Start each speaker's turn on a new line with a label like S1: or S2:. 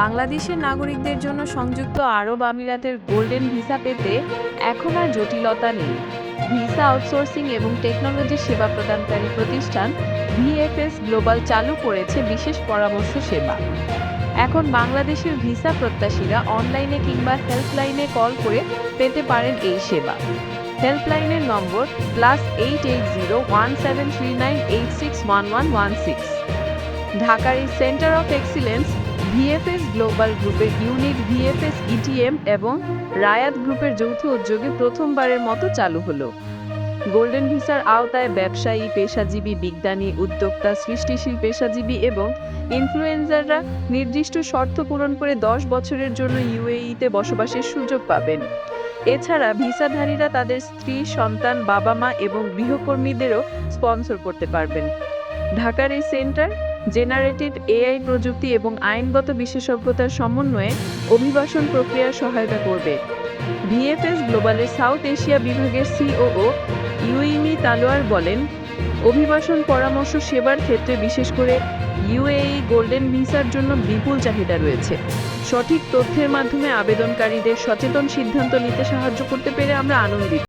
S1: বাংলাদেশের নাগরিকদের জন্য সংযুক্ত আরব আমিরাতের গোল্ডেন ভিসা পেতে এখন আর জটিলতা নেই। ভিসা আউটসোর্সিং এবং টেকনোলজি সেবা প্রদানকারী প্রতিষ্ঠান ভিএফএস গ্লোবাল চালু করেছে বিশেষ পরামর্শ সেবা। এখন বাংলাদেশের ভিসা প্রত্যাশীরা অনলাইনে কিংবা হেল্পলাইনে কল করে পেতে পারেন এই সেবা। হেল্পলাইনের নম্বর +88017398611116। ঢাকার এই centre of excellence VFS global গ্রুপের ইউনিট ভিএফএস ইটিএম এবং রায়াত গ্রুপের যৌথ উদ্যোগে প্রথমবারের মতো চালু হলো। গোল্ডেন ভিসার আওতায় ব্যবসায়ী, পেশাজীবী, বিজ্ঞানী, উদ্যোক্তা, সৃষ্টিশীল পেশাজীবী এবং ইনফ্লুয়েন্সাররা নির্দিষ্ট শর্ত পূরণ করে 10 বছরের জন্য ইউএইতে বসবাসের সুযোগ পাবেন। এছাড়া ভিসাধারীরা তাদের স্ত্রী, সন্তান, বাবা-মা এবং গৃহকর্মীদেরও স্পন্সর করতে পারবেন। ঢাকার এই সেন্টার জেনারেটিভ এআই প্রযুক্তি এবং আইনগত বিশেষজ্ঞতার সমন্বয়ে অভিবাসন প্রক্রিয়ার সহায়তা করবে। ভিএফএস গ্লোবালের সাউথ এশিয়া বিভাগের সিওও ইউইমি তালোয়ার বলেন, অভিবাসন পরামর্শ সেবার ক্ষেত্রে বিশেষ করে ইউএই গোল্ডেন ভিসার জন্য বিপুল চাহিদা রয়েছে। সঠিক তথ্যের মাধ্যমে আবেদনকারীদের সচেতন সিদ্ধান্ত নিতে সাহায্য করতে পেরে আমরা আনন্দিত।